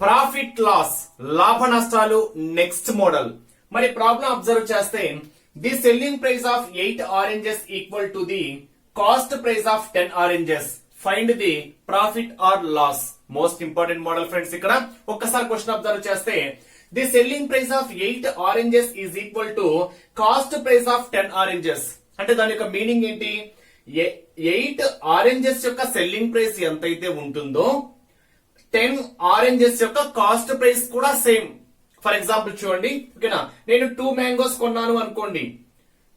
Profit loss లాభ నష్టాలు next model. మరి ప్రాబ్లం అబ్జర్వ్ చేస్తే the selling price of 8 oranges equal to the cost price of 10 oranges. Find the profit or loss. Most important model friends. ఇక్కడ ఒక్కసారి question observe చేస్తే the selling price of 8 oranges is equal to cost price of 10 oranges. అంటే దాని యొక్క meaning ఏంటి? 8 oranges యొక్క selling price ఎంతైతే ఉంటుందో 10 ఆరెంజెస్ యొక్క కాస్ట్ ప్రైస్ కూడా సేమ్. ఫర్ ఎగ్జాంపుల్ చూడండి, ఓకేనా, నేను 2 మ్యాంగోస్ కొన్నాను అనుకోండి.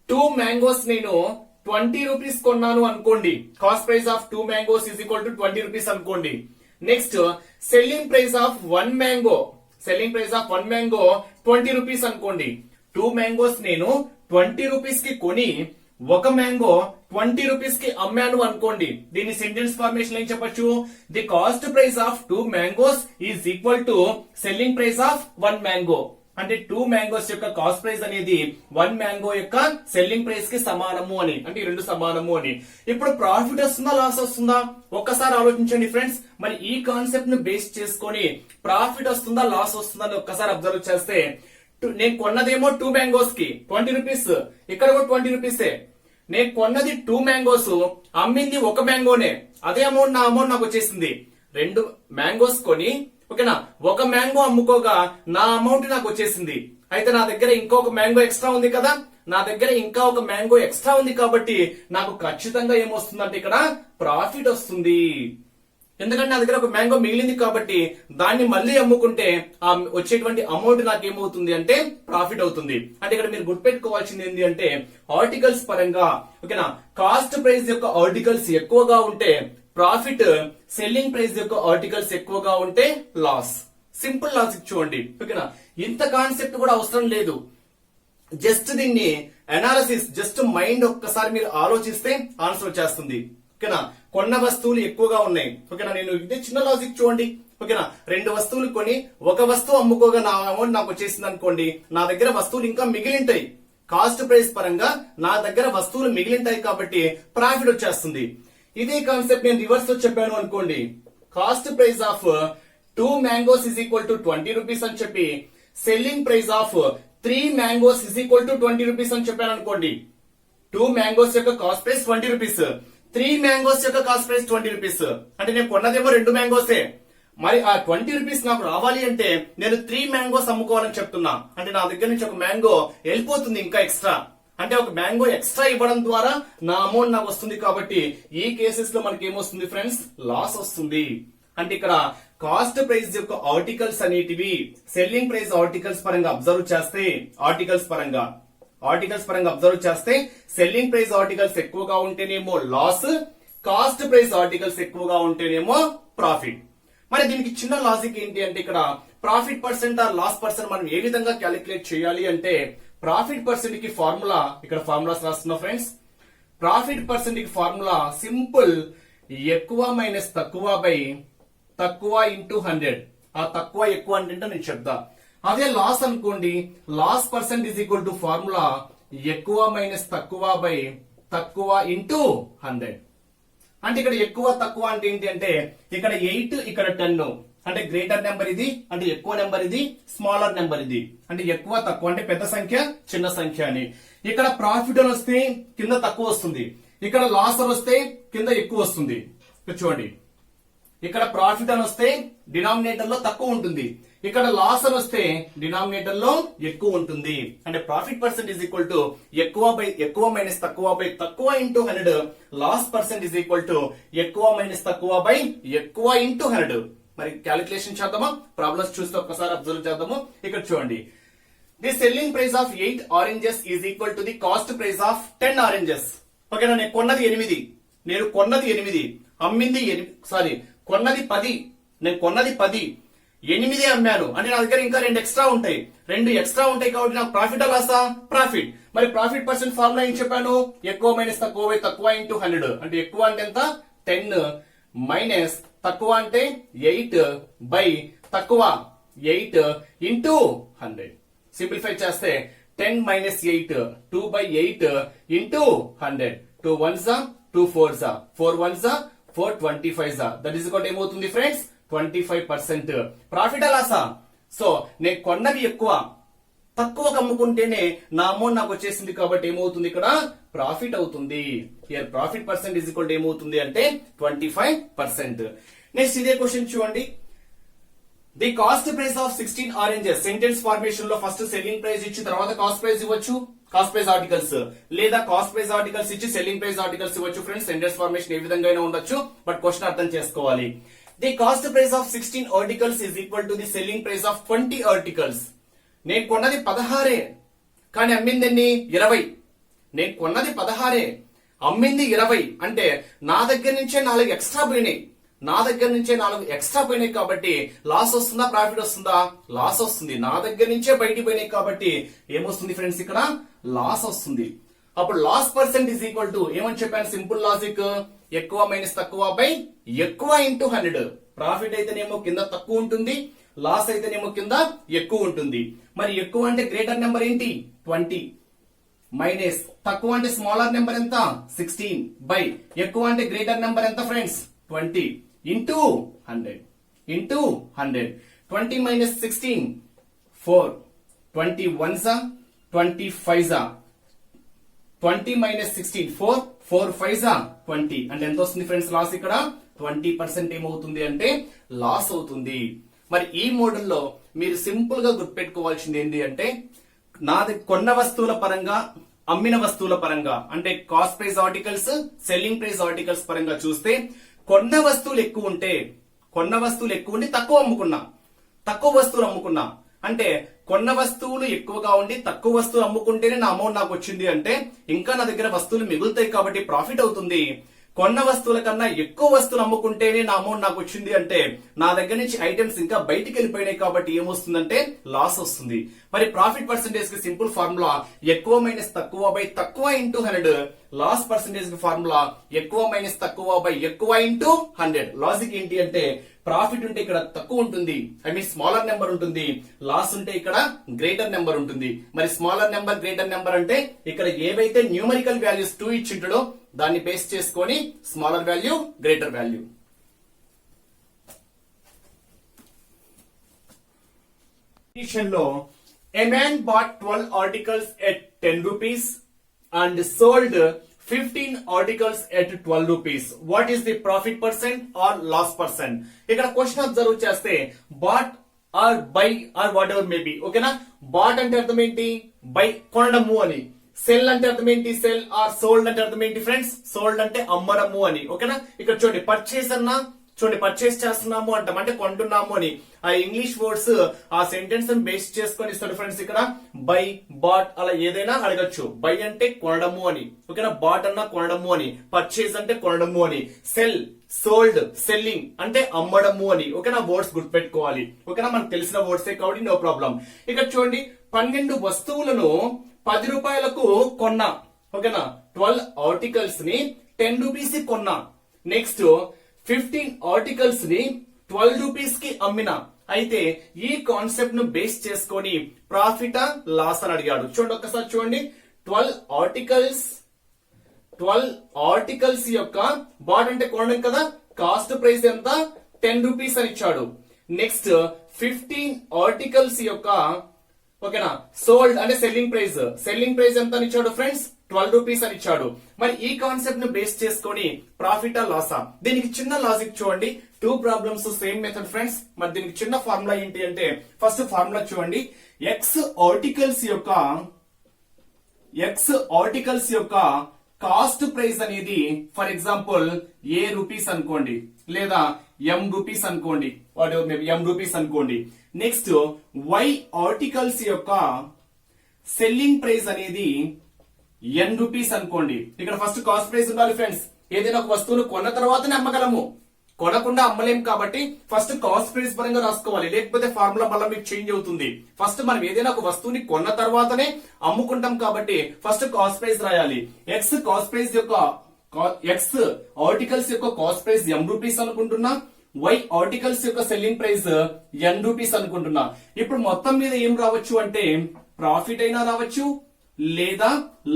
2 మ్యాంగోస్ నేను 20 రూపీస్ కొన్నాను అనుకోండి. Cost price of 2 mangoes is equal to 20 rupees అనుకోండి. Next selling price of 1 mango, selling price of 1 mango 20 rupees అనుకోండి. 2 మ్యాంగోస్ నేను 20 రూపీస్ కి కొని 1 మ్యాంగో 20 రూపీస్ కి అమ్మాను అనుకోండి. దీని సెంటెన్స్ ఫార్మేషన్ ఏం చెప్పొచ్చు? The cost price of 2 mangoes is equal to selling price of 1 mango. అంటే 2 మ్యాంగోస్ యొక్క కాస్ట్ ప్రైస్ అనేది 1 మ్యాంగో యొక్క సెల్లింగ్ ప్రైస్ కి సమానము అని, అంటే ఈ రెండు సమానము అని. ఇప్పుడు ప్రాఫిట్ వస్తుందా లాస్ వస్తుందా? ఒక్కసారి ఆలోచించండి ఫ్రెండ్స్. మరి ఈ కాన్సెప్ట్ ను బేస్ చేసుకొని ప్రాఫిట్ వస్తుందా లాస్ వస్తుందా అని ఒక్కసారి అబ్జర్వ్ చేస్తే, నేను కొన్నదేమో 2 మ్యాంగోస్ కి 20 రూపీస్, ఇక్కడ కూడా 20 రూపీసే. నేను కొన్నది 2 మ్యాంగోస్, అమ్మింది 1 మ్యాంగోనే. అదే అమౌంట్ నా అమౌంట్ నాకు వచ్చేసింది. 2 మ్యాంగోస్ కొని, ఓకేనా, 1 మ్యాంగో అమ్ముకోగా నా అమౌంట్ నాకు వచ్చేసింది. అయితే నా దగ్గర ఇంకొక మ్యాంగో ఎక్స్ట్రా ఉంది కదా, నా దగ్గర ఇంకా 1 మ్యాంగో ఎక్స్ట్రా ఉంది కాబట్టి నాకు ఖచ్చితంగా ఏమొస్తుందంటే ఇక్కడ ప్రాఫిట్ వస్తుంది. ఎందుకంటే నా దగ్గర 1 మ్యాంగో మిగిలింది కాబట్టి దాన్ని మళ్ళీ అమ్ముకుంటే ఆ వచ్చేటువంటి అమౌంట్ నాకు ఏమవుతుంది అంటే ప్రాఫిట్ అవుతుంది. అంటే ఇక్కడ మీరు గుర్తుపెట్టుకోవాల్సింది ఏంటి అంటే ఆర్టికల్స్ పరంగా, ఓకేనా, కాస్ట్ ప్రైస్ యొక్క ఆర్టికల్స్ ఎక్కువగా ఉంటే ప్రాఫిట్, సెల్లింగ్ ప్రైస్ యొక్క ఆర్టికల్స్ ఎక్కువగా ఉంటే లాస్. సింపుల్ లాజిక్ చూడండి, ఓకేనా. ఇంత కాన్సెప్ట్ కూడా అవసరం లేదు. జస్ట్ దీన్ని అనాలిసిస్, జస్ట్ మైండ్ ఒక్కసారి మీరు ఆలోచిస్తే ఆన్సర్ వచ్చేస్తుంది. ఓకేనా, కొన్న వస్తువులు ఎక్కువగా ఉన్నాయి. ఓకేనా, నేను ఇదే చిన్న లాజిక్ చూడండి. ఓకేనా, 2 వస్తువులు కొని 1 వస్తువు అమ్ముకోగా నా అమౌంట్ నాకు వచ్చేసింది అనుకోండి. నా దగ్గర వస్తువులు ఇంకా మిగిలింటాయి. కాస్ట్ ప్రైస్ పరంగా నా దగ్గర వస్తువులు మిగిలింటాయి కాబట్టి ప్రాఫిట్ వచ్చేస్తుంది. ఇదే కాన్సెప్ట్ నేను రివర్స్ లో చెప్పాను అనుకోండి. Cost price of 2 mangoes is equal to 20 rupees అని చెప్పి selling price of 3 mangoes is equal to 20 rupees అని చెప్పాను అనుకోండి. 2 మ్యాంగోస్ యొక్క కాస్ట్ ప్రైస్ 20 రూపీస్, 3 మ్యాంగోస్ యొక్క కాస్ట్ ప్రైస్ 20 రూపీస్. అంటే నేను కొన్నదేమో 2 మ్యాంగోసే. మరి ఆ 20 రూపీస్ నాకు రావాలి అంటే నేను 3 మ్యాంగోస్ అమ్ముకోవాలని చెప్తున్నా. అంటే నా దగ్గర నుంచి 1 మ్యాంగో వెళ్ళిపోతుంది ఇంకా ఎక్స్ట్రా. అంటే 1 మ్యాంగో ఎక్స్ట్రా ఇవ్వడం ద్వారా నా అమౌంట్ నాకు వస్తుంది. కాబట్టి ఈ కేసెస్ లో మనకి ఏమొస్తుంది ఫ్రెండ్స్? లాస్ వస్తుంది. అంటే ఇక్కడ కాస్ట్ ప్రైస్ యొక్క ఆర్టికల్స్ అనేటివి సెల్లింగ్ ప్రైస్ ఆర్టికల్స్ పరంగా అబ్జర్వ్ చేస్తే, ఆర్టికల్స్ పరంగా అబ్జర్వ్ చేస్తే సెల్లింగ్ ప్రైస్ ఆర్టికల్స్ ఎక్కువగా ఉంటేనేమో లాస్, కాస్ట్ ప్రైస్ ఆర్టికల్స్ ఎక్కువగా ఉంటేనేమో ప్రాఫిట్. మరి దీనికి చిన్న లాజిక్ ఏంటి అంటే ఇక్కడ profit percent or loss percent మనం ఏ విధంగా క్యాలిక్యులేట్ చేయాలి అంటే, ప్రాఫిట్ పర్సెంట్ కి ఫార్ములా, ఇక్కడ ఫార్ములాస్ రాస్తున్నా ఫ్రెండ్స్. ప్రాఫిట్ పర్సెంట్ కి ఫార్ములా సింపుల్, ఎక్కువ మైనస్ తక్కువ బై తక్కువ ఇంటూ 100. ఆ తక్కువ ఎక్కువ అంటే నేను చెప్తా. అదే లాస్ అనుకోండి, loss percent is equal to formula ఎక్కువ మైనస్ తక్కువ బై తక్కువ ఇంటూ 100. అంటే ఇక్కడ ఎక్కువ తక్కువ అంటే ఏంటి అంటే ఇక్కడ 8, ఇక్కడ 10. అంటే గ్రేటర్ నెంబర్ ఇది, అంటే ఎక్కువ నెంబర్ ఇది, స్మాలర్ నెంబర్ ఇది. అంటే ఎక్కువ తక్కువ అంటే పెద్ద సంఖ్య చిన్న సంఖ్య అని. ఇక్కడ ప్రాఫిట్ అని వస్తే కింద తక్కువ వస్తుంది, ఇక్కడ లాస్ అని వస్తే కింద ఎక్కువ వస్తుంది. చూడండి, ఇక్కడ ప్రాఫిట్ అని వస్తే డినామినేటర్ లో తక్కువ ఉంటుంది, ఇక్కడ లాస్ అని వస్తే డినామినేటర్ లో ఎక్కువ ఉంటుంది. అంటే profit percent is equal to ఎక్కువ మైనస్ తక్కువ బై తక్కువ into 100. Loss percent is equal to ఎక్కువ మైనస్ తక్కువ బై ఎక్కువ ఇంటూ 100. మరి క్యాలిక్యులేషన్ చేద్దామా? ప్రాబ్లమ్స్ చూస్తే ఒక్కసారి అబ్జర్వ్ చేద్దాము. ఇక్కడ చూడండి, the selling price of 8 oranges is equal to the cost price of 10 oranges. ఓకేనా, నేను కొన్నది 8, అమ్మింది కొన్నది 10, నేను కొన్నది 10, 8 అమ్మాను. అంటే నా దగ్గర ఇంకా 2 ఎక్స్ట్రా ఉంటాయి. 2 ఎక్స్ట్రా ఉంటాయి కాబట్టి నాకు ప్రాఫిట్ లాసా? ప్రాఫిట్. మరి ప్రాఫిట్ పర్సెంట్ ఫార్ములా ఏం చెప్పాను? ఎక్కువ మైనస్ తక్కువ బై తక్కువ ఇంటూ 100. అంటే ఎక్కువ అంటే ఎంత? 10 మైనస్ తక్కువ అంటే 8 బై తక్కువ 8 ఇంటూ 100. సింప్లిఫై చేస్తే 10 minus 8, 2 by 8 into 100. 2 1s 2 4s 4 1s 4 25s. That is equal ఏమవుతుంది ఫ్రెండ్స్? 25%. ప్రాఫిట్ లాసా? సో నేను కొన్నవి ఎక్కువ, తక్కువ అమ్ముకుంటేనే నా అమౌంట్ నాకు వచ్చేసింది కాబట్టి ఏమవుతుంది ఇక్కడ ప్రాఫిట్ అవుతుంది. Here profit percent is equal to ఏమవుతుంది అంటే 25%. నెక్స్ట్ ఇదే క్వశ్చన్ చూడండి. The cost price of 16 oranges. Sentence formation లో ఫస్ట్ సెల్లింగ్ ప్రైస్ ఇచ్చి తర్వాత కాస్ట్ ప్రైస్ ఇవ్వచ్చు, కాస్ట్ ప్రైస్ ఆర్టికల్స్, లేదా కాస్ట్ ప్రైస్ ఆర్టికల్స్ ఇచ్చి సెల్లింగ్ ప్రైస్ ఆర్టికల్స్ ఇవ్వచ్చు. ఫ్రెండ్స్ సెంటెన్స్ ఫార్మేషన్ ఏ విధంగా అయినా ఉండొచ్చు, బట్ క్వశ్చన్ అర్థం చేసుకోవాలి. The cost price of 16 articles is equal to the selling price of 20 articles. నేను కొన్నది 16 కానీ అమ్మింది ఎన్ని? 20. నేను కొన్నది 16 అమ్మింది 20 అంటే నా దగ్గర నుంచే 4 ఎక్స్ట్రా పోయినాయి. నా దగ్గర నుంచే 4 ఎక్స్ట్రా పోయినాయి కాబట్టి లాస్ వస్తుందా ప్రాఫిట్ వస్తుందా? లాస్ వస్తుంది. నా దగ్గర నుంచే బయటికి పోయినాయి కాబట్టి ఏమొస్తుంది ఫ్రెండ్స్ ఇక్కడ లాస్ వస్తుంది. అప్పుడు loss percent is equal to ఏమని చెప్పాను? సింపుల్ లాజిక్, ఎక్కువ మైనస్ తక్కువ బై ఎక్కువ ఇంటూ 100. ప్రాఫిట్ అయితేనేమో కింద తక్కువ ఉంటుంది, లాస్ అయితేనేమో కింద ఎక్కువ ఉంటుంది. మరి ఎక్కువ అంటే గ్రేటర్ నెంబర్ ఏంటి? 20 మైనస్ తక్కువ అంటే స్మాలర్ నెంబర్ ఎంత? 16 బై ఎక్కువ అంటే గ్రేటర్ నెంబర్ ఎంత friends? 20 into 100 into 100. 20 minus 16 4. 20 1s 25s. 20 minus 16 4. 4 5s 20. అంటే ఎంత వస్తుంది ఫ్రెండ్స్ లాస్? ఇక్కడ 20% ఏమవుతుంది అంటే లాస్ అవుతుంది. మరి ఈ మోడల్లో మీరు సింపుల్ గా గుర్తుపెట్టుకోవాల్సింది ఏంటి అంటే నాది కొన్న వస్తువుల పరంగా, అమ్మిన వస్తువుల పరంగా అంటే cost price articles, selling price articles పరంగా చూస్తే కొన్న వస్తువులు ఎక్కువ ఉండి తక్కువ అమ్ముకున్నా, తక్కువ వస్తువులు అమ్ముకున్నా అంటే కొన్న వస్తువులు ఎక్కువగా ఉండి తక్కువ వస్తువులు అమ్ముకుంటేనే నా అమౌంట్ నాకు వచ్చింది అంటే ఇంకా నా దగ్గర వస్తువులు మిగులుతాయి కాబట్టి ప్రాఫిట్ అవుతుంది. కొన్న వస్తువుల కన్నా ఎక్కువ వస్తువులు అమ్ముకుంటేనే నా అమౌంట్ నాకు వచ్చింది అంటే నా దగ్గర నుంచి ఐటమ్స్ ఇంకా బయటికి వెళ్ళిపోయినాయి కాబట్టి ఏమొస్తుందంటే లాస్ వస్తుంది. మరి ప్రాఫిట్ పర్సెంటేజ్ కి సింపుల్ ఫార్ములా ఎక్కువ మైనస్ తక్కువ బై తక్కువ ఇంటూ 100. లాస్ పర్సెంటేజ్ కి ఫార్ములా ఎక్కువ మైనస్ తక్కువ బై ఎక్కువ ఇంటూ 100. లాజిక్ ఏంటి అంటే ప్రాఫిట్ ఉంటే ఇక్కడ తక్కువ ఉంటుంది, ఐ మీన్ స్మాలర్ నెంబర్ ఉంటుంది. లాస్ ఉంటే ఇక్కడ గ్రేటర్ నెంబర్ ఉంటుంది. మరి స్మాలర్ నెంబర్ గ్రేటర్ నెంబర్ అంటే ఇక్కడ ఏవైతే న్యూమరికల్ వాల్యూస్ 2 ఇచ్చింటాడో దాన్ని బేస్ చేసుకొని స్మాలర్ వాల్యూ గ్రేటర్ వాల్యూ. లో a man bought 12 articles at 10 rupees and sold 15 articles at 12 rupees. What is the profit percent or loss percent? ఇక్కడ question observe చేస్తే bought or buy or whatever maybe, ఓకేనా? Bought అంటే అర్థం ఏంటి? By కొనడము అని. Cell అంటే అర్థం ఏంటి? సెల్. ఆర్ సోల్డ్ అంటే అర్థం ఏంటి ఫ్రెండ్స్? సోల్డ్ అంటే అమ్మడము అని, ఓకేనా? ఇక్కడ చూడండి పర్చేస్ అన్నా, చూడండి పర్చేస్ చేస్తున్నాము అంటాం అంటే కొంటున్నాము అని. ఆ ఇంగ్లీష్ వర్డ్స్ ఆ సెంటెన్స్ బేస్ చేసుకొని ఇస్తాడు ఫ్రెండ్స్. ఇక్కడ బై, బాట్ అలా ఏదైనా అడగచ్చు. బై అంటే కొనడము అని, ఓకేనా? బాట్ అన్నా కొనడము అని. పర్చేస్ అంటే కొనడము అని. సెల్, సోల్డ్, సెల్లింగ్ అంటే అమ్మడము అని, ఓకేనా? వర్డ్స్ గుర్తుపెట్టుకోవాలి, ఓకేనా? మనకు తెలిసిన వర్డ్సే కాబట్టి నో ప్రాబ్లం. ఇక్కడ చూడండి 12 వస్తువులను 10 రూపాయలకు కొన్నా, ఓకేనా? 12 ఆర్టికల్స్ ని 10 రూపీస్ కి కొన్నా. నెక్స్ట్ 15 ఆర్టికల్స్ ని 12 రూపీస్ కి అమ్మినా. అయితే ఈ కాన్సెప్ట్ ను బేస్ చేసుకొని ప్రాఫిటా లాస్ అని అడిగాడు. చూడండి ఒక్కసారి చూడండి. 12 ఆర్టికల్స్ యొక్క బాట్ అంటే కొనడం కదా, కాస్ట్ ప్రైస్ ఎంత? 10 రూపీస్ అని ఇచ్చాడు. నెక్స్ట్ 15 ఆర్టికల్స్ యొక్క, ఓకేనా, సోల్డ్ అంటే సెల్లింగ్ ప్రైస్ ఎంత అని ఇచ్చాడు ఫ్రెండ్స్? 12 రూపీస్ అని ఇచ్చాడు. మరి ఈ కాన్సెప్ట్ ను బేస్ చేసుకొని ప్రాఫిటా లాసా? దీనికి చిన్న లాజిక్ చూడండి. 2 ప్రాబ్లమ్స్ సేమ్ మెథడ్ ఫ్రెండ్స్. మరి దీనికి చిన్న ఫార్ములా ఏంటి అంటే ఫస్ట్ ఫార్ములా చూడండి. ఎక్స్ ఆర్టికల్స్ యొక్క కాస్ట్ ప్రైస్ అనేది ఫర్ ఎగ్జాంపుల్ ఏ రూపీస్ అనుకోండి, లేదా ఎం రూపీస్ అనుకోండి, ఎం రూపీస్ అనుకోండి. నెక్స్ట్ వై ఆర్టికల్స్ యొక్క సెల్లింగ్ ప్రైస్ అనేది ఎన్ రూపీస్ అనుకోండి. ఇక్కడ ఫస్ట్ కాస్ట్ ప్రైస్ ఉండాలి ఫ్రెండ్స్. ఏదైనా ఒక వస్తువును కొన్న తర్వాతనే అమ్మగలము, కొనకుండా అమ్మలేం కాబట్టి ఫస్ట్ కాస్ట్ ప్రైస్ పరంగా రాసుకోవాలి, లేకపోతే ఫార్ములా మళ్ళీ మీకు చేంజ్ అవుతుంది. ఫస్ట్ మనం ఏదైనా ఒక వస్తువుని కొన్న తర్వాతనే అమ్ముకుంటాం కాబట్టి ఫస్ట్ కాస్ట్ ప్రైస్ రాయాలి. ఎక్స్ ఆర్టికల్స్ యొక్క కాస్ట్ ప్రైస్ ఎం రూపీస్ అనుకుంటున్నా, వై ఆర్టికల్స్ యొక్క సెల్లింగ్ ప్రైస్ ఎన్ రూపీస్ అనుకుంటున్నా. ఇప్పుడు మొత్తం మీద ఏం రావచ్చు అంటే ప్రాఫిట్ అయినా రావచ్చు, లేదా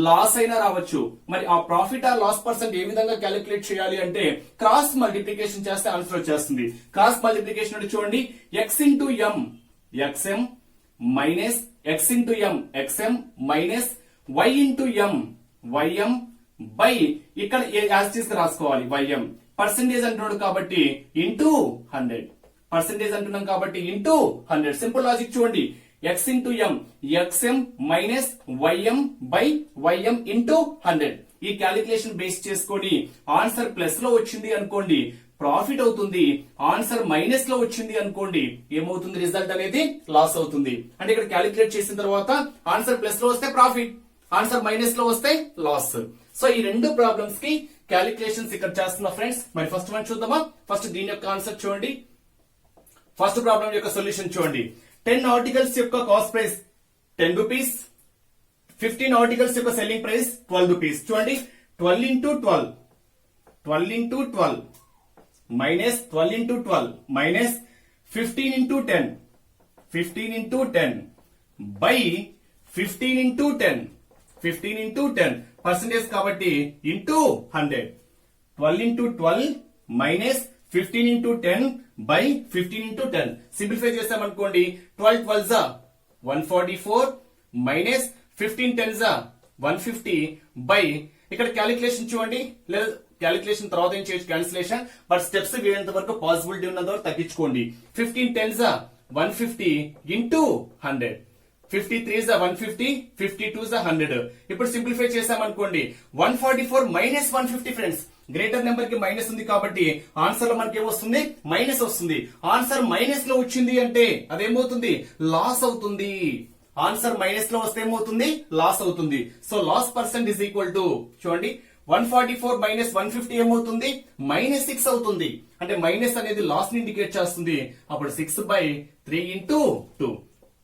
లాస్ అయినా రావచ్చు. మరి ఆ ప్రాఫిట్ ఆర్ లాస్ పర్సెంట్ ఏ విధంగా క్యాలిక్యులేట్ చేయాలి అంటే క్రాస్ మల్టిప్లికేషన్ చేస్తే ఆన్సర్ వచ్చేస్తుంది. క్రాస్ మల్టిప్లికేషన్ అంటే చూడండి, x into M xm minus x into M xm minus y into M ym by ఇక్కడ యాజ్ టీస్ రాసుకోవాలి ym పర్సెంటేజ్ అంటున్నాడు కాబట్టి ఇంటూ 100 పర్సెంటేజ్ అంటున్నాం కాబట్టి ఇంటూ 100. సింపుల్ లాజిక్ చూడండి, x into M xm minus ym by ym into 100. ఈ calculation base చేసుకొని answer plus లో వచ్చింది అనుకోండి ప్రాఫిట్ అవుతుంది, ఆన్సర్ మైనస్ లో వచ్చింది అనుకోండి ఏమవుతుంది, రిజల్ట్ అనేది లాస్ అవుతుంది. అంటే ఇక్కడ క్యాలిక్యులేట్ చేసిన తర్వాత ఆన్సర్ ప్లస్ లో వస్తే ప్రాఫిట్, ఆన్సర్ మైనస్ లో వస్తే లాస్. సో ఈ రెండు ప్రాబ్లమ్స్ కి క్యాలిక్యులేషన్స్ ఇక్కడ చేస్తున్నా ఫ్రెండ్స్. మరి ఫస్ట్ వన్ చూద్దామా. ఫస్ట్ దీని యొక్క ఆన్సర్ చూడండి. ఫస్ట్ ప్రాబ్లం యొక్క సొల్యూషన్ చూడండి. 10 ఆర్టికల్స్ యొక్క కాస్ట్ ప్రైస్ 10 రూపీస్, 15 ఆర్టికల్స్ యొక్క సెల్లింగ్ ప్రైస్ 12 రూపీస్. చూడండి, 12 into 12 12 into 12 minus 12 into 12 minus 15 into 10 15 into 10 by 15 into 10 15 into 10 percentage కాబట్టి into 100. 12 into 12 minus 15 into 10 by 15 into 10 simplify చేస్తామనుకోండి 12 12 జా 144 మైనస్ 15 10 జా 150 బై ఇక్కడ క్యాలిక్యులేషన్ చూడండి, లేదా క్యాలిక్యులేషన్ తర్వాత ఏం చేయొచ్చు క్యాన్సిలేషన్, బట్ స్టెప్స్ వీలైనంత వరకు పాసిబిలిటీ ఉన్నంత వరకు తగ్గించుకోండి. 15 10 జా 150 ఇంటూ 100, 53 జా 150, 52 జా 100. ఇప్పుడు సింప్లిఫై చేసామనుకోండి 144 మైనస్ 150 ఫ్రెండ్స్, గ్రేటర్ నెంబర్ కి మైనస్ ఉంది కాబట్టి ఆన్సర్ లో మనకి ఏమొస్తుంది, మైనస్ వస్తుంది. ఆన్సర్ మైనస్ లో వచ్చింది అంటే అదేమవుతుంది, లాస్ అవుతుంది. ఆన్సర్ మైనస్ లో వస్తే ఏమవుతుంది, లాస్ అవుతుంది. So loss percent is equal to చూడండి 144 మైనస్ 150 ఏమవుతుంది, మైనస్ 6 అవుతుంది. అంటే మైనస్ అనేది లాస్ ని ఇండికేట్ చేస్తుంది. అప్పుడు 6 బై 3 ఇంటూ 2,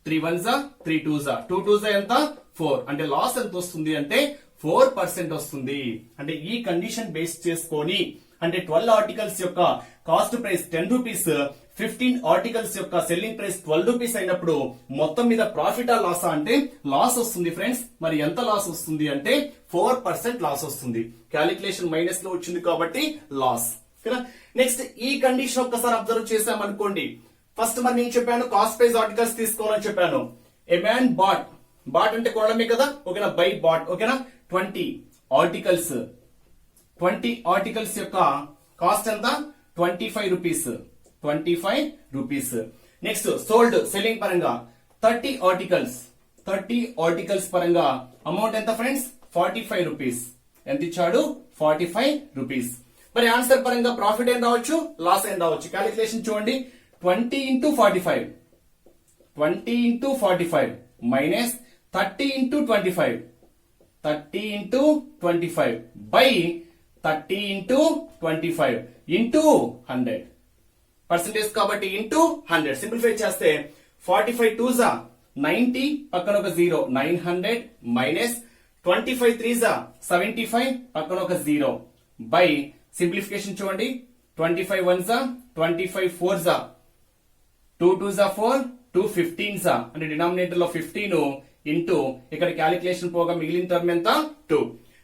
3 1 జా 3 2 జా 2 2 జా ఎంత 4. అంటే లాస్ ఎంత వస్తుంది అంటే 4% వస్తుంది. అంటే ఈ కండిషన్ బేస్ చేసుకొని అంటే 12 ఆర్టికల్స్ యొక్క కాస్ట్ ప్రైస్ 10 రూపీస్, 15 ఆర్టికల్స్ యొక్క సెల్లింగ్ ప్రైస్ 12 రూపీస్ అయినప్పుడు మొత్తం మీద ప్రాఫిట్ ఆ లాస్ అంటే లాస్ వస్తుంది ఫ్రెండ్స్. మరి ఎంత లాస్ వస్తుంది అంటే 4% లాస్ వస్తుంది. క్యాలిక్యులేషన్ మైనస్ లో వచ్చింది కాబట్టి లాస్. నెక్స్ట్ ఈ కండిషన్ ఒక్కసారి అబ్జర్వ్ చేసామనుకోండి. ఫస్ట్ మరి నేను చెప్పాను కాస్ట్ ప్రైస్ ఆర్టికల్స్ తీసుకోవాలని చెప్పాను. ఏ మ్యాన్ బాట్, బాట్ అంటే కొనడమే కదా, ఓకేనా, బై బాట్, ఓకేనా. 20 ఆర్టికల్స్, 20 ఆర్టికల్స్ యొక్క కాస్ట్ ఎంత 25 rupees, 25 rupees. Next sold selling పరంగా 30 ఆర్టికల్స్, 30 ఆర్టికల్స్ పరంగా అమౌంట్ ఎంత ఫ్రెండ్స్ 45 రూపీస్. ఎంత ఇచ్చాడు 45 రూపీస్. మరి ఆన్సర్ పరంగా ప్రాఫిట్ ఏం రావచ్చు, లాస్ ఏం రావచ్చు. క్యాలిక్యులేషన్ చూడండి 20 into 45, 20 into 45 minus 30 into 25, 30 into 25 by 30 into 25 into 100 percentage కాబట్టి ఇంటూ 100. సింప్లిఫై చేస్తే 45 2 జా 90 పక్కన ఒక 0 900 మైనస్ 25 3 జా 75 పక్కన ఒక 0 బై సింప్లిఫికేషన్ చూడండి 25 1 జా 25 4 జా 2 2 జా 4 2 15 జా అంటే డినామినేటర్ లో 15 ఇంటూ ఇక్కడ క్యాలిక్యులేషన్ పోగా మిగిలిన టర్మ్ ఎంత 2.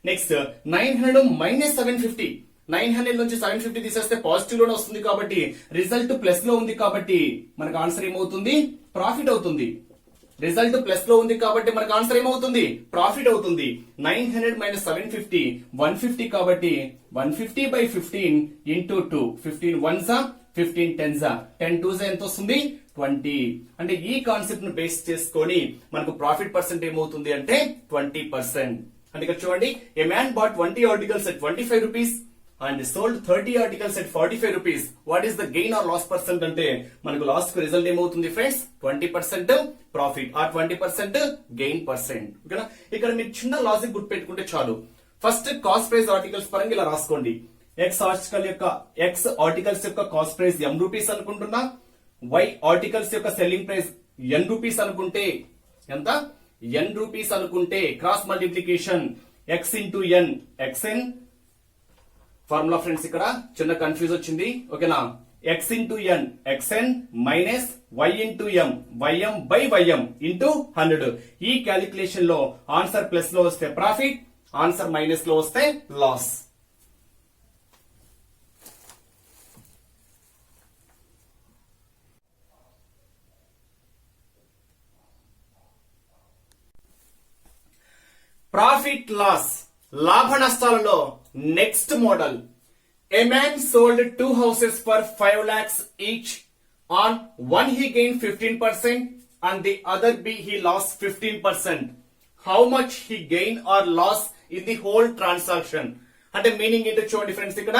నెక్స్ట్ 900 మైనస్ 750, 900 నుంచి 750 తీసేస్తే పాజిటివ్ లోనే వస్తుంది కాబట్టి రిజల్ట్ ప్లస్ లో ఉంది కాబట్టి మనకు ఆన్సర్ ఏమవుతుంది, ప్రాఫిట్ అవుతుంది. రిజల్ట్ ప్లస్ లో ఉంది కాబట్టి మనకు ఆన్సర్ ఏమవుతుంది, ప్రాఫిట్ అవుతుంది. 900 మైనస్ 750 150 కాబట్టి 150 బై 15 ఇంటూ 2, 15 1 జా 15 10 జా 10 2 జా ఎంత వస్తుంది 20. అంటే ఈ కాన్సెప్ట్ ను బేస్ చేసుకొని మనకు ప్రాఫిట్ పర్సెంట్ ఏమవుతుంది అంటే 20%. అంటే ఇక్కడ చూడండి a man bought 20 articles at 25 rupees and sold 30 articles at 45 rupees. What is the gain or loss percent అంటే మనకు లాస్ కు రిజల్ట్ ఏమవుతుంది friends 20% profit or 20% gain percent. ఓకేనా, ఇక్కడ మీరు చిన్న లాజిక్ గుర్తు పెట్టుకుంటే చాలు. ఫస్ట్ కాస్ట్ ప్రైస్ ఆర్టికల్స్ పరంగా ఇలా రాసుకోండి. ఎక్స్ ఆర్టికల్స్ యొక్క కాస్ట్ ప్రైస్ m రూపీస్ అనుకుంటున్నా, y ఆర్టికల్స్ యొక్క సెల్లింగ్ ప్రైస్ n రూపీస్ అనుకుంటే ఎంత n రూపీస్ అనుకుంటే cross multiplication x into n xn formula friends. ఇక్కడ చిన్న కన్ఫ్యూజ్ వచ్చింది, ఓకేనా. x into n xn minus y into m ym by ym into 100. ఈ క్యాలిక్యులేషన్ లో ఆన్సర్ ప్లస్ లో వస్తే ప్రాఫిట్, ఆన్సర్ మైనస్ లో వస్తే లాస్. ప్రాఫిట్ లాస్ లాభ నష్టాలలో next model. A man sold 2 houses for 5 lakhs each. On one he gained 15% and the other he lost 15%. How much he gained or lost in the whole transaction? అంటే meaning ఏంటో చూడండి friends. ఇక్కడ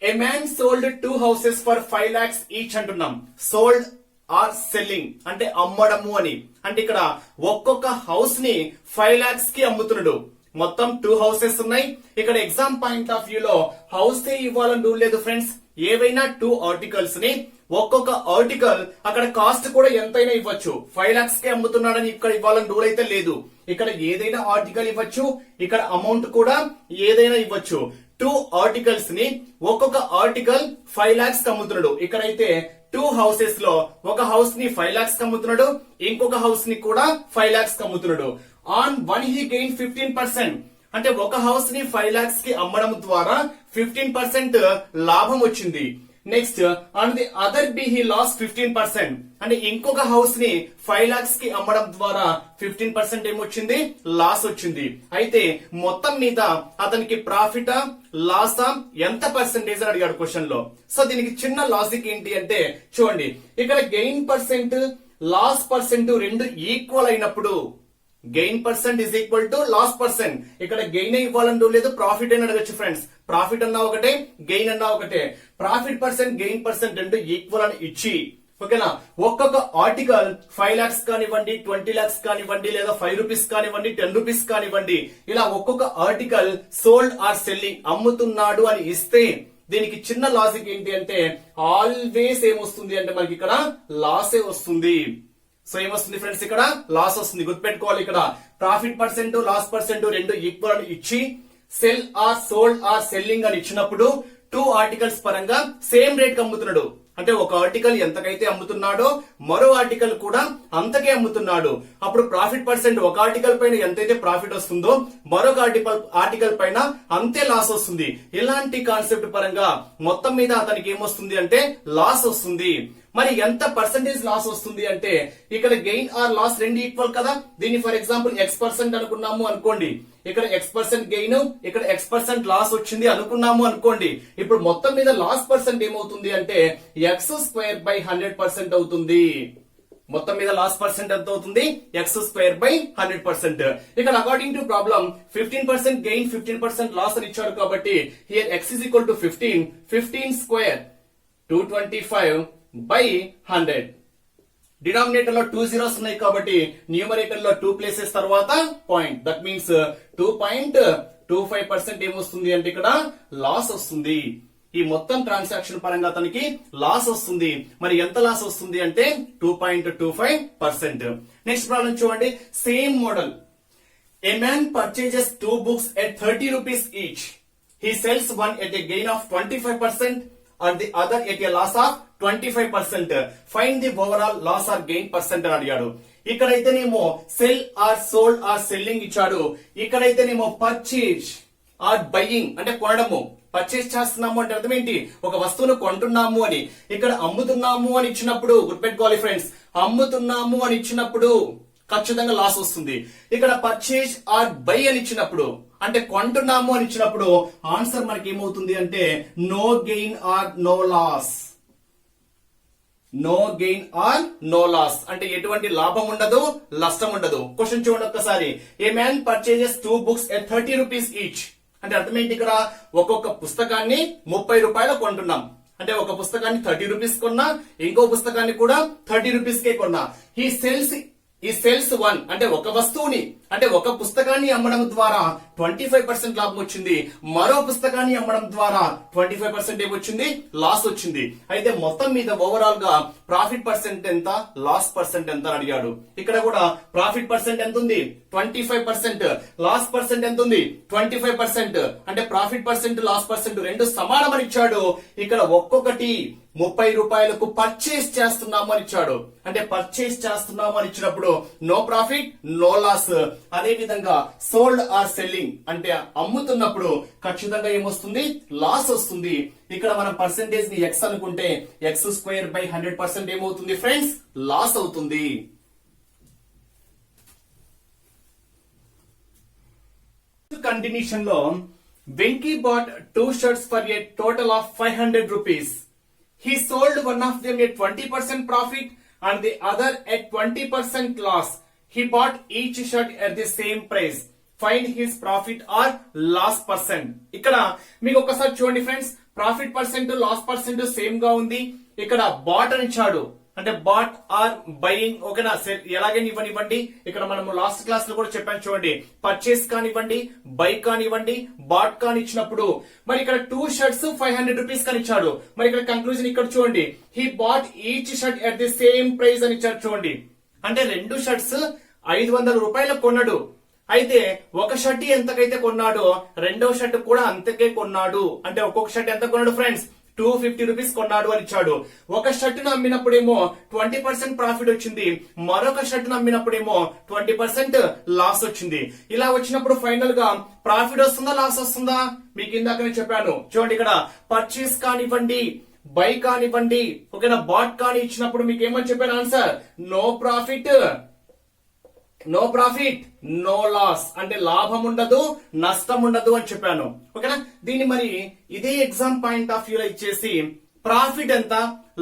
a man sold 2 houses for 5 lakhs each అంటున్నాం. Sold or selling అంటే అమ్మడము అని. అంటే ఇక్కడ ఒక్కొక్క హౌస్ ని 5 lakhs కి అమ్ముతున్నాడు. మొత్తం 2 హౌసెస్ ఉన్నాయి. ఇక్కడ ఎగ్జామ్ పాయింట్ ఆఫ్ వ్యూ లో హౌస్ ఏ ఇవ్వాలని రూల్ లేదు ఫ్రెండ్స్. ఏవైనా 2 ఆర్టికల్స్ ని ఒక్కొక్క ఆర్టికల్ అక్కడ కాస్ట్ కూడా ఎంతైనా ఇవ్వచ్చు. 5 lakhs కి అమ్ముతున్నాడని ఇక్కడ ఇవ్వాలని రూల్ అయితే లేదు. ఇక్కడ ఏదైనా ఆర్టికల్ ఇవ్వచ్చు, ఇక్కడ అమౌంట్ కూడా ఏదైనా ఇవ్వచ్చు. 2 ఆర్టికల్స్ ని ఒక్కొక్క ఆర్టికల్ 5 lakhs కి అమ్ముతున్నాడు. ఇక్కడైతే 2 హౌసెస్ లో ఒక హౌస్ ని 5 lakhs కి అమ్ముతున్నాడు, ఇంకొక హౌస్ ని కూడా 5 lakhs కి అమ్ముతున్నాడు. On one he gain 15%. అంటే ఒక హౌస్ ని 5 lakhs కి అమ్మడం ద్వారా 15% లాభం వచ్చింది. Next on the other he loss 15%. అంటే ఇంకొక హౌస్ ని 5 lakhs కి అమ్మడం ద్వారా 15% ఏమొచ్చింది, లాస్ వచ్చింది. అయితే మొత్తం మీద అతనికి ప్రాఫిటా లాసా ఎంత పర్సెంటేజ్ అని అడిగాడు క్వశ్చన్ లో. సో దీనికి చిన్న లాజిక్ ఏంటి అంటే చూడండి, ఇక్కడ గెయిన్ పర్సెంట్ లాస్ పర్సెంట్ రెండు ఈక్వల్ అయినప్పుడు gain percent is equal to loss percent. ఇక్కడ గెయిన్ ఇవ్వాలని లేదు, ప్రాఫిట్ అని అడగచ్చు ఫ్రెండ్స్. ప్రాఫిట్ అన్నా ఒకటే, గెయిన్ అన్నా ఒకటే. ప్రాఫిట్ పర్సెంట్ గెయిన్ పర్సెంట్ రెండు ఈక్వల్ అని ఇచ్చి ఓకేనా, ఒక్కొక్క ఆర్టికల్ 5 lakhs కానివ్వండి, 20 lakhs కానివ్వండి, లేదా 5 rupees కానివ్వండి, 10 rupees కానివ్వండి, ఇలా ఒక్కొక్క ఆర్టికల్ సోల్డ్ ఆర్ సెల్లింగ్ అమ్ముతున్నాడు అని ఇస్తే దీనికి చిన్న లాజిక్ ఏంటి అంటే ఆల్వేస్ ఏమొస్తుంది అంటే మనకి ఇక్కడ లాసే వస్తుంది. సో ఏమొస్తుంది ఫ్రెండ్స్, ఇక్కడ లాస్ వస్తుంది. గుర్తుపెట్టుకోవాలి, ఇక్కడ ప్రాఫిట్ పర్సెంట్ లాస్ పర్సెంట్ రెండు ఈక్వల్ అని ఇచ్చి sell or sold or selling అని ఇచ్చినప్పుడు 2 ఆర్టికల్స్ పరంగా సేమ్ రేట్ కి అమ్ముతున్నాడు. అంటే ఒక ఆర్టికల్ ఎంతకైతే అమ్ముతున్నాడో మరో ఆర్టికల్ కూడా అంతకే అమ్ముతున్నాడు. అప్పుడు ప్రాఫిట్ పర్సెంట్ ఒక ఆర్టికల్ పైన ఎంతైతే ప్రాఫిట్ వస్తుందో మరొక ఆర్టికల్ పైన అంతే లాస్ వస్తుంది. ఇలాంటి కాన్సెప్ట్ పరంగా మొత్తం మీద అతనికి ఏమొస్తుంది అంటే లాస్ వస్తుంది. మరి ఎంత పర్సెంటేజ్ లాస్ వస్తుంది అంటే ఇక్కడ గెయిన్ ఆర్ లాస్ రెండు ఈక్వల్ కదా. దీన్ని ఫర్ ఎగ్జాంపుల్ X% అనుకున్నాము అనుకోండి. ఇక్కడ X% గెయిన్, ఇక్కడ X% లాస్ వచ్చింది అనుకున్నాము అనుకోండి. ఇప్పుడు మొత్తం మీద లాస్ పర్సెంట్ ఏమవుతుంది అంటే x²/100% అవుతుంది. మొత్తం మీద లాస్ పర్సెంట్ ఎంత అవుతుంది, x²/100%. ఇక్కడ according to problem 15% gain 15% loss అని ఇచ్చారు కాబట్టి here x is equal to 15. 15² 225/100. Denominator లో 2 zeros ఉన్నాయి కాబట్టి న్యూమరేటర్ లో 2 ప్లేసెస్ తర్వాత పాయింట్. దట్ మీన్స్ 2.25% ఏమొస్తుంది అంటే ఇక్కడ లాస్ వస్తుంది. ఈ మొత్తం ట్రాన్సాక్షన్ పరంగా అతనికి లాస్ వస్తుంది. మరి ఎంత లాస్ వస్తుంది అంటే 2.25%. నెక్స్ట్ ప్రాబ్లం చూడండి, same model. A man purchases 2 books at 30 rupees each. He sells one at a gain of 25% and the other at a loss of 25%. Find the overall loss or gain percent అని అడిగాడు. ఇక్కడైతేనేమో sell or sold or selling ఇచ్చాడు. ఇక్కడైతేనేమో purchase are buying అంటే కొనడము. Purchase చేస్తున్నాము అంటే అర్థం ఏంటి, ఒక వస్తువును కొంటున్నాము అని. ఇక్కడ అమ్ముతున్నాము అని ఇచ్చినప్పుడు గుర్తుపెట్టుకోవాలి ఫ్రెండ్స్, అమ్ముతున్నాము అని ఇచ్చినప్పుడు ఖచ్చితంగా లాస్ వస్తుంది. ఇక్కడ పర్చేజ్ ఆర్ బై అని ఇచ్చినప్పుడు అంటే కొంటున్నాము అని ఇచ్చినప్పుడు ఆన్సర్ మనకి ఏమవుతుంది అంటే no gain or no loss. No gain or no loss అంటే ఎటువంటి లాభం ఉండదు, నష్టం ఉండదు. క్వశ్చన్ చూడండి ఒక్కసారి. A man purchases 2 books at 30 rupees each. అంటే అర్థం ఏంటి, ఇక్కడ ఒక్కొక్క పుస్తకాన్ని 30 రూపాయలు కొంటున్నాం. అంటే ఒక పుస్తకాన్ని 30 rupees కొన్నా, ఇంకో పుస్తకాన్ని కూడా 30 rupees కే కొన్నా. ఈ సెల్స్ వన్ అంటే ఒక వస్తువుని అంటే ఒక పుస్తకాన్ని అమ్మడం ద్వారా 25% లాభం వచ్చింది, మరో పుస్తకాన్ని అమ్మడం ద్వారా 25% ఏమొచ్చింది, లాస్ వచ్చింది. అయితే మొత్తం మీద ఓవరాల్ గా ప్రాఫిట్ పర్సెంట్ ఎంత, లాస్ పర్సెంట్ ఎంత అని అడిగాడు. ఇక్కడ కూడా ప్రాఫిట్ పర్సెంట్ ఎంత ఉంది, 25%, లాస్ పర్సెంట్ ఎంత ఉంది, 25%. అంటే ప్రాఫిట్ పర్సెంట్, లాస్ పర్సెంట్ రెండు సమానమని ఇచ్చాడు. ఇక్కడ ఒక్కొక్కటి 30 రూపాయలకు పర్చేస్ చేస్తున్నాము అని ఇచ్చాడు. అంటే పర్చేస్ చేస్తున్నాము అని ఇచ్చినప్పుడు నో ప్రాఫిట్ నో లాస్. అదే విధంగా సోల్డ్ ఆర్ సెల్లింగ్ అంటే అమ్ముతున్నప్పుడు ఖచ్చితంగా ఏమొస్తుంది, లాస్ వస్తుంది. ఇక్కడ మనం పర్సెంటేజ్ ని ఎక్స్ అనుకుంటే x²/100% ఏమవుతుంది ఫ్రెండ్స్, లాస్ అవుతుంది. కంటిన్యూషన్ లో Venky bought 2 shirts for a total of 500 rupees. He sold one of them at 20% profit and the other at 20% loss. He bought each shirt at the same price. Find his profit or loss percent. ఇక్కడ మీకు ఒకసారి చూడండి friends, profit percent, loss percent same గా ఉంది. ఇక్కడ bat అని ఇచ్చాడు, అంటే బాట్ ఆర్ బయింగ్, ఓకేనా. ఎలాగైనా ఇవ్వనివ్వండి. ఇక్కడ మనం లాస్ట్ క్లాస్ లో కూడా చెప్పాను చూడండి, పర్చేస్ కానివ్వండి, బై కానివ్వండి, బాట్ కాని ఇచ్చినప్పుడు మరి ఇక్కడ 2 షర్ట్స్ 500 రూపీస్ కాని ఇచ్చాడు. మరి ఇక్కడ కంక్లూజన్ ఇక్కడ చూడండి, he bought each shirt at the same price అని ఇచ్చాడు చూడండి. అంటే 2 షర్ట్స్ 500 రూపాయలకు కొన్నాడు. అయితే ఒక షర్ట్ ఎంతకైతే కొన్నాడో రెండో షర్ట్ కూడా అంతకే కొన్నాడు. అంటే ఒక్కొక్క షర్ట్ ఎంత కొన్నాడు ఫ్రెండ్స్, 250 రూపీస్ కొన్నాడు అని ఇచ్చాడు. ఒక షర్ట్ ను అమ్మినప్పుడేమో 20% ప్రాఫిట్ వచ్చింది, మరొక షర్ట్ ను అమ్మినప్పుడేమో 20% లాస్ వచ్చింది. ఇలా వచ్చినప్పుడు ఫైనల్ గా ప్రాఫిట్ వస్తుందా, లాస్ వస్తుందా? మీకు ఇందాకనే చెప్పాను చూడండి, ఇక్కడ పర్చేస్ కానివ్వండి, బై కానివ్వండి, ఓకేనా, బాట్ కానీ ఇచ్చినప్పుడు మీకు ఏమని చెప్పాను answer, no profit no profit no loss. అంటే లాభం ఉండదు, నష్టం ఉండదు అని చెప్పాను, ఓకేనా. దీన్ని మరి ఇదే ఎగ్జామ్ పాయింట్ ఆఫ్ వ్యూ లో ఇచ్చేసి ప్రాఫిట్ ఎంత,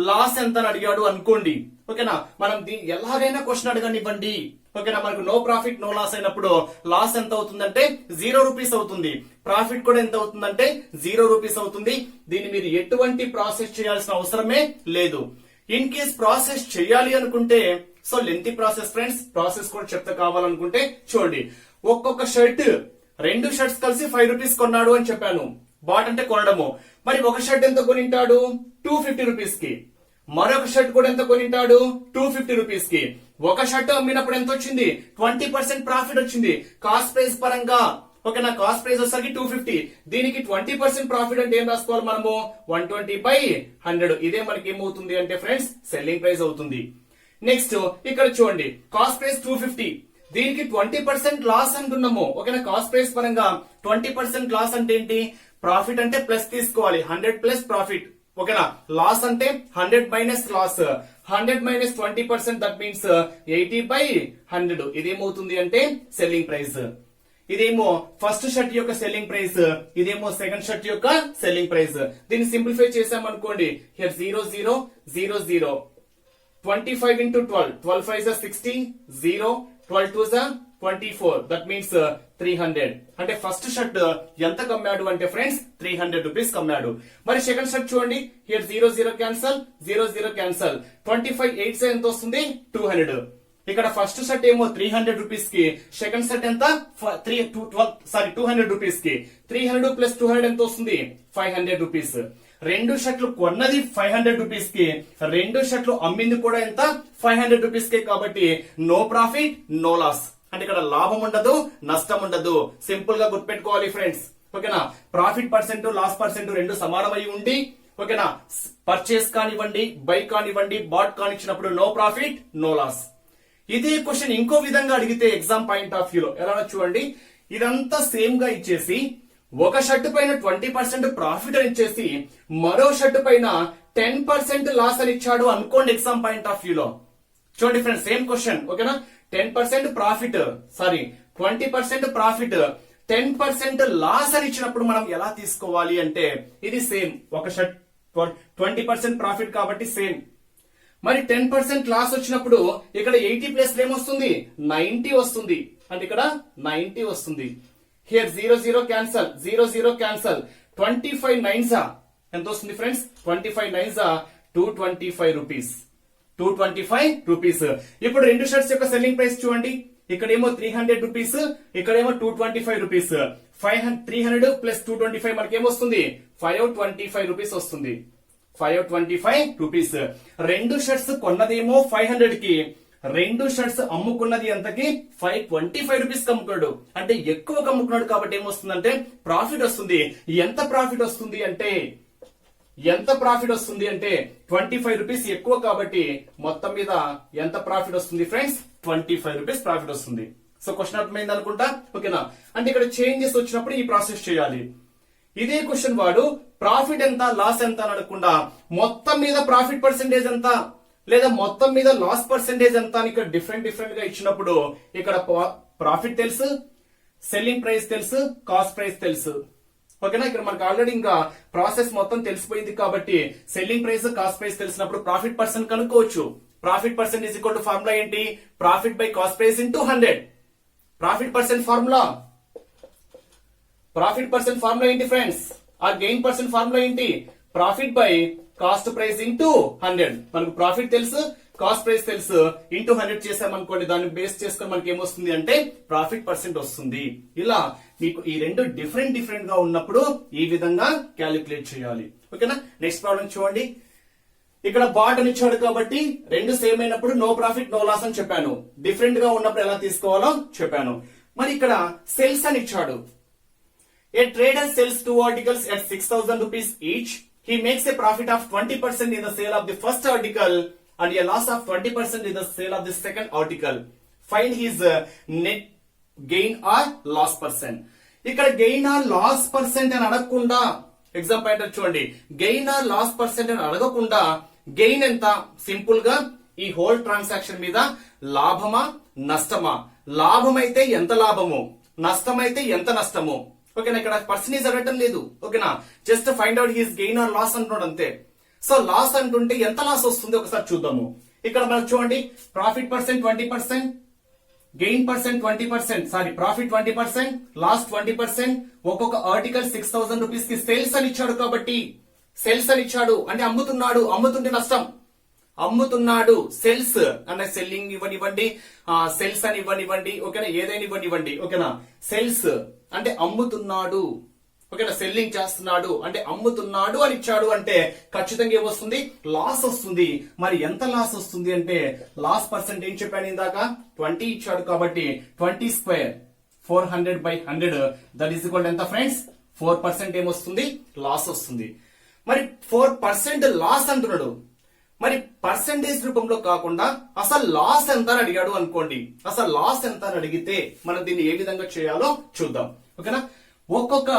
లాస్ ఎంత అని అడిగాడు అనుకోండి, ఓకేనా. మనం ఎలాగైనా క్వశ్చన్ అడగనివ్వండి, ఓకేనా. మనకు నో ప్రాఫిట్ నో లాస్ అయినప్పుడు లాస్ ఎంత అవుతుందంటే 0 రూపీస్ అవుతుంది, ప్రాఫిట్ కూడా ఎంత అవుతుందంటే 0 రూపీస్ అవుతుంది. దీన్ని మీరు ఎటువంటి ప్రాసెస్ చేయాల్సిన అవసరమే లేదు. ఇన్ కేస్ ప్రాసెస్ చేయాలి అనుకుంటే, so lengthy process friends, process కూడా చెప్తా కావాలనుకుంటే చూడండి, ఒక్కొక్క షర్ట్ 2 షర్ట్స్ కలిసి 5 రూపీస్ కొన్నాడు అని చెప్పాను. బాట్ అంటే కొనడము. మరి ఒక షర్ట్ ఎంత కొనింటాడు, 250 రూపీస్ కి. మరొక షర్ట్ కూడా ఎంత కొనింటాడు, 250 రూపీస్ కి. ఒక షర్ట్ అమ్మినప్పుడు ఎంత వచ్చింది, 20% ప్రాఫిట్ వచ్చింది. కాస్ట్ ప్రైస్ పరంగా, ఓకే, నా కాస్ట్ ప్రైస్ వచ్చేసరికి 250, దీనికి 20% ప్రాఫిట్ అంటే ఏం రాసుకోవాలి మనము, 120/100. ఇదే మనకి ఏమవుతుంది అంటే ఫ్రెండ్స్ సెల్లింగ్ ప్రైస్ అవుతుంది. నెక్స్ట్ ఇక్కడ చూడండి, కాస్ట్ ప్రైస్ 250, దీనికి 20% లాస్ అంటున్నాము, ఓకేనా. కాస్ట్ ప్రైస్ పరంగా 20% లాస్ అంటే ఏంటి, ప్రాఫిట్ అంటే ప్లస్ తీసుకోవాలి, 100 ప్లస్ ప్రాఫిట్, ఓకేనా. లాస్ అంటే 100 minus loss, 100 minus 20%, that means 80/100. ఇదేమవుతుంది అంటే సెల్లింగ్ ప్రైస్. ఇదేమో ఫస్ట్ షర్ట్ యొక్క సెల్లింగ్ ప్రైస్, ఇదేమో సెకండ్ షర్ట్ యొక్క సెల్లింగ్ ప్రైస్. దీన్ని సింప్లిఫై చేసామనుకోండి, here 0 0 0 0, 25 into 12, 12 5 is 60, 0, 12 2 is 24, that means 300. అంటే ఫస్ట్ షర్ట్ ఎంత కమ్మాడు అంటే ఫ్రెండ్స్ 300 రూపీస్ కమ్మాడు. మరి సెకండ్ షర్ట్ చూడండి, హియర్ 0 0 క్యాన్సల్, 0 0 క్యాన్సల్, 25 8 ఎంత వస్తుంది, 200. ఇక్కడ ఫస్ట్ షర్ట్ ఏమో 300 రూపీస్ కి, సెకండ్ షర్ట్ ఎంత 200 రూపీస్ కి. 300 ప్లస్ 200 ఎంత వస్తుంది, 500 రూపీస్. 2 షర్ట్లు కొన్నది 500 రూపీస్ కి, 2 షర్ట్లు అమ్మింది కూడా ఎంత, 500 రూపీస్ కి. కాబట్టి నో ప్రాఫిట్ నో లాస్. అంటే ఇక్కడ లాభం ఉండదు, నష్టం ఉండదు. సింపుల్ గా గుర్తుపెట్టుకోవాలి ఫ్రెండ్స్, ఓకేనా. ప్రాఫిట్ పర్సెంట్, లాస్ పర్సెంట్ రెండు సమానమై ఉండి, ఓకేనా, పర్చేస్ కానివ్వండి, బై కానివ్వండి, బాట్ కానిచ్చినప్పుడు నో ప్రాఫిట్ నో లాస్. ఇదే క్వశ్చన్ ఇంకో విధంగా అడిగితే ఎగ్జామ్ పాయింట్ ఆఫ్ వ్యూ లో ఎలా చూడండి, ఇదంతా సేమ్ గా ఇచ్చేసి ఒక షర్ట్ పైన 20% ప్రాఫిట్ అని ఇచ్చేసి మరో షర్ట్ పైన 10% లాస్ అని ఇచ్చాడు అనుకోండి ఎగ్జామ్ పాయింట్ ఆఫ్ వ్యూ లో. చూడండి ఫ్రెండ్స్, సేమ్ క్వశ్చన్, ఓకేనా. 10% ప్రాఫిట్, సారీ 20% ప్రాఫిట్, 10% లాస్ అని ఇచ్చినప్పుడు మనం ఎలా తీసుకోవాలి అంటే, ఇది సేమ్, ఒక షర్ట్ 20% ప్రాఫిట్ కాబట్టి సేమ్. మరి 10% లాస్ వచ్చినప్పుడు ఇక్కడ 80 ప్లస్ ఏమొస్తుంది, 90 వస్తుంది. అంటే ఇక్కడ 90 వస్తుంది. హియర్ 0 0 క్యాన్సల్, 0 0 క్యాన్సల్, 25 9s ఎంత వస్తుంది ఫ్రెండ్స్, 25 9s 225 రూపీస్, 225 రూపీస్. ఇప్పుడు 2 షర్ట్స్ యొక్క సెల్లింగ్ ప్రైస్ చూడండి, ఇక్కడేమో 300 రూపీస్, ఇక్కడేమో 225 రూపీస్. 300 ప్లస్ 225 మనకి ఏమొస్తుంది? 525 రూపీస్ వస్తుంది. 525 రూపీస్. రెండు షర్ట్స్ కొన్నదేమో 500 కి, రెండు షర్ట్స్ అమ్ముకున్నది ఎంతకి? 525 రూపీస్ అమ్ముకున్నాడు. అంటే ఎక్కువ అమ్ముకున్నాడు కాబట్టి ఏమొస్తుందంటే ప్రాఫిట్ వస్తుంది. ఎంత ప్రాఫిట్ వస్తుంది అంటే 25 రూపీస్ ఎక్కువ కాబట్టి మొత్తం మీద ఎంత ప్రాఫిట్ వస్తుంది ఫ్రెండ్స్? 25 రూపీస్ ప్రాఫిట్ వస్తుంది. సో క్వశ్చన్ అర్థమైంది అనుకుంటా, ఓకేనా? అంటే ఇక్కడ చేంజెస్ వచ్చినప్పుడు ఈ ప్రాసెస్ చేయాలి. ఇదే క్వశ్చన్ వాడు ప్రాఫిట్ ఎంత లాస్ ఎంత అని అడగకుండా మొత్తం మీద ప్రాఫిట్ పర్సెంటేజ్ ఎంత లేదా మొత్తం మీద లాస్ పర్సెంటేజ్ ఎంత అని ఇక్కడ డిఫరెంట్ గా ఇచ్చినప్పుడు ఇక్కడ ప్రాఫిట్ తెలుసు, సెల్లింగ్ ప్రైస్ తెలుసు, కాస్ట్ ప్రైస్ తెలుసు. ఓకేనా? ఇక్కడ మనకు ఆల్రెడీ ఇంకా ప్రాసెస్ మొత్తం తెలిసిపోయింది కాబట్టి సెల్లింగ్ ప్రైస్, కాస్ట్ ప్రైస్ తెలిసినప్పుడు ప్రాఫిట్ పర్సెంట్ కనుక్కోవచ్చు. Profit percent is equal to formula ఏంటి? Profit by cost price into 100. Profit percent formula ఏంటి ఫ్రెండ్స్? ఆ గెయిన్ పర్సెంట్ ఫార్ములా ఏంటి? Profit by cost price into 100. మనకు ప్రాఫిట్ తెలుసు, కాస్ట్ ప్రైస్ తెలుసు, into 100 చేసామనుకోండి, దాన్ని బేస్ చేసుకొని మనకి ఏమొస్తుంది అంటే ప్రాఫిట్ పర్సెంట్ వస్తుంది. ఇలా మీకు ఈ రెండు డిఫరెంట్ గా ఉన్నప్పుడు ఈ విధంగా క్యాలిక్యులేట్ చేయాలి. ఓకేనా? నెక్స్ట్ ప్రాబ్లం చూడండి. ఇక్కడ బాటన్ ఇచ్చాడు కాబట్టి రెండు సేమ్ అయినప్పుడు నో ప్రాఫిట్ నో లాస్ అని చెప్పాను. డిఫరెంట్ గా ఉన్నప్పుడు ఎలా తీసుకోవాలో చెప్పాను. మరి ఇక్కడ సేల్స్ అని ఇచ్చాడు. A trader sells two articles at 6,000 rupees each. He makes a profit of 20% in the sale of the first article and a loss of 20% in the sale of the second article. Find his net gain or loss percent. ఇక్కడ gain or loss percent అని అడగకుండా, exam point చూడండి, gain or loss percent అని అడగకుండా gain ఎంత? Simple గా ఈ whole transaction మీద లాభమా నష్టమా, లాభం అయితే ఎంత లాభము, నష్టం అయితే ఎంత నష్టము. ఓకేనా? ఇక్కడ పర్సెంటేజ్ అడగటం లేదు. ఓకేనా? Just find out his gain or loss అంటున్నాడు అంతే. సో లాస్ అంటుంటే ఎంత లాస్ వస్తుంది ఒకసారి చూద్దాము. ఇక్కడ మనకు చూడండి, profit percent 20%, gain percent 20%, sorry profit 20%, loss 20%. ఒక్కొక్క ఆర్టికల్ 6,000 రూపీస్ కి సేల్స్ అని ఇచ్చాడు కాబట్టి, సేల్స్ అని ఇచ్చాడు అంటే అమ్ముతున్నాడు, అమ్ముతుంటే నష్టం. అమ్ముతున్నాడు, సెల్స్ అంటే సెల్లింగ్ ఇవ్వనివ్వండి, సెల్స్ అని ఇవ్వనివ్వండి, ఓకేనా, ఏదైనా ఇవ్వనివ్వండి. ఓకేనా? సెల్స్ అంటే అమ్ముతున్నాడు, ఓకేనా, సెల్లింగ్ చేస్తున్నాడు అంటే అమ్ముతున్నాడు అని ఇచ్చాడు అంటే ఖచ్చితంగా ఏమొస్తుంది? లాస్ వస్తుంది. మరి ఎంత లాస్ వస్తుంది అంటే లాస్ పర్సెంట్ ఏం చెప్పాను ఇందాక? 20 ఇచ్చాడు కాబట్టి 20 స్క్వేర్ 400/100 దట్ ఈస్ ఈక్వల్ ఎంత ఫ్రెండ్స్? 4% ఏమొస్తుంది? లాస్ వస్తుంది. మరి 4% లాస్ అంటున్నాడు. మరి పర్సెంటేజ్ రూపంలో కాకుండా అసలు లాస్ ఎంత అని అడిగాడు అనుకోండి. అసలు లాస్ ఎంత అని అడిగితే మనం దీన్ని ఏ విధంగా చేయాలో చూద్దాం. ఓకేనా? ఒక్కొక్క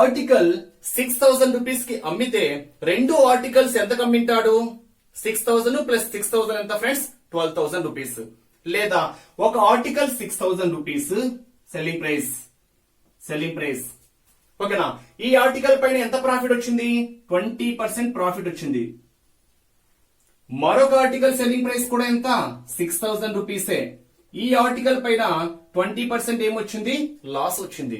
ఆర్టికల్ 6,000 రూపీస్ కి అమ్మితే రెండు ఆర్టికల్స్ ఎంతకు అమ్మింటాడు? 6,000 ప్లస్ 6,000 ఎంత ఫ్రెండ్స్? 12,000 రూపీస్. లేదా ఒక ఆర్టికల్ 6,000 రూపీస్ సెల్లింగ్ ప్రైస్. ఓకేనా? ఈ ఆర్టికల్ పైన ఎంత ప్రాఫిట్ వచ్చింది? 20% ప్రాఫిట్ వచ్చింది. మరొక ఆర్టికల్ సెల్లింగ్ ప్రైస్ కూడా ఎంత? 6,000 రూపీసే. ఈ ఆర్టికల్ పైన 20% ఏమొచ్చింది? లాస్ వచ్చింది.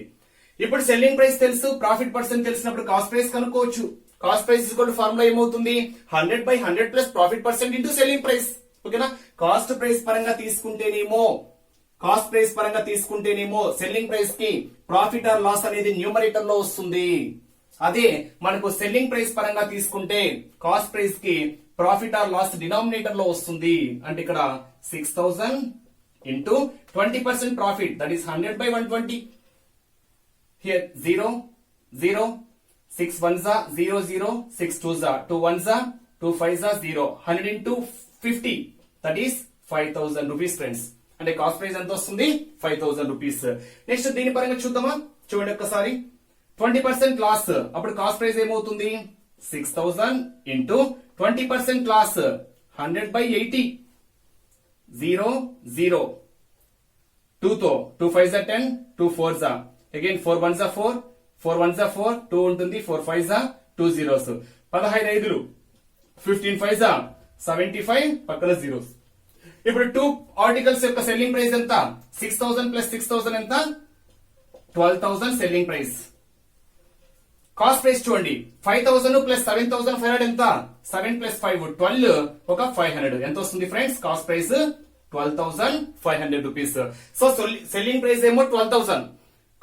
ఇప్పుడు సెల్లింగ్ ప్రైస్ తెలుసు, ప్రాఫిట్ పర్సెంట్ తెలిసినప్పుడు కాస్ట్ ప్రైస్ కనుక్కోవచ్చు. Cost price equal to formula ఏమవుతుంది? 100/100 plus profit percent into selling price. ఓకేనా? కాస్ట్ ప్రైస్ పరంగా తీసుకుంటేనేమో సెల్లింగ్ ప్రైస్ కి ప్రాఫిట్ ఆర్ లాస్ అనేది న్యూమరేటర్ లో వస్తుంది. అదే మనకు సెల్లింగ్ ప్రైస్ పరంగా తీసుకుంటే కాస్ట్ ప్రైస్ కి ప్రాఫిట్ ఆర్ లాస్ డినామినేటర్ లో వస్తుంది. అంటే ఇక్కడ 6,000 into 20% profit that is 100/120. Here 0, 0, 6 ones are 0, 0, 6 twos are 2 ones are 2 5s are 0. 100 into 50 that is 5,000 rupees friends. అంటే కాస్ట్ ప్రైస్ ఎంత వస్తుంది? 5,000 రూపీస్. నెక్స్ట్ దీని పరంగా చూద్దామా? చూడండి ఒక్కసారి. 20% లాస్, అప్పుడు కాస్ట్ ప్రైస్ ఏమవుతుంది? 6,000 ఇంటూ 20% లాస్ 100/80. 0, 0, 2 తో 2 5s are 10, 2 4s are again 4 1s are 4, 4 1s are 4, 2 ఉంటుంది, 4 5s are 2 zeros. 15 5లు 15 5s are 75, పక్కన zeros. ఇప్పుడు 2 ఆర్టికల్స్ యొక్క సెల్లింగ్ ప్రైస్ ఎంత? 6,000 ప్లస్ 6,000 ఎంత? 12,000 సెల్లింగ్ ప్రైస్. కాస్ట్ ప్రైస్ చూడండి, 5,000 ప్లస్ 7,500 ఎంత? 7 ప్లస్ 5 12, ఒక 500 ఎంత వస్తుంది friends? Cost price 12,500 rupees. So selling price ఏమో 12,000,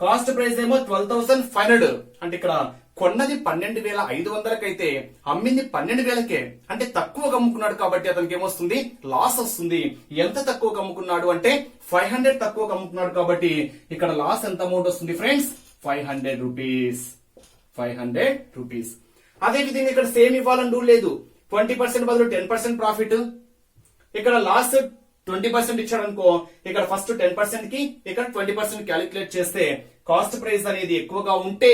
కాస్ట్ ప్రైస్ ఏమో 12,500. అంటే ఇక్కడ కొన్నది 12,500 అయితే అమ్మింది 12,000కే. అంటే తక్కువగా అమ్ముకున్నాడు కాబట్టి అతనికి ఏమొస్తుంది, లాస్ వస్తుంది. ఎంత తక్కువగా అమ్ముకున్నాడు అంటే 500 తక్కువగా అమ్ముకున్నాడు కాబట్టి ఇక్కడ లాస్ ఎంత అమౌంట్ వస్తుంది ఫ్రెండ్స్, 500 రూపీస్. 500 రూపీస్. అదే విధంగా ఇక్కడ సేమ్ ఇవ్వాలని రూల్ లేదు. 20% బదులు 10% ప్రాఫిట్. ఇక్కడ లాస్ 20% ఇచ్చాడు అనుకో, ఇక్కడ ఫస్ట్ 10% కి ఇక్కడ 20% క్యాలిక్యులేట్ చేస్తే కాస్ట్ ప్రైస్ అనేది ఎక్కువగా ఉంటే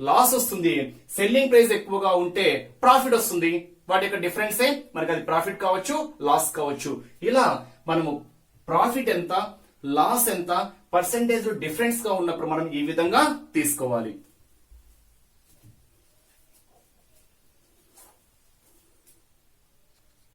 లాస్ వస్తుంది, సెల్లింగ్ ప్రైస్ ఎక్కువగా ఉంటే ప్రాఫిట్ వస్తుంది. వాటి యొక్క డిఫరెన్సే మనకి అది ప్రాఫిట్ కావచ్చు, లాస్ కావచ్చు. ఇలా మనము ప్రాఫిట్ ఎంత, లాస్ ఎంత, పర్సెంటేజ్ డిఫరెన్స్ గా ఉన్నప్పుడు మనం ఈ విధంగా తీసుకోవాలి.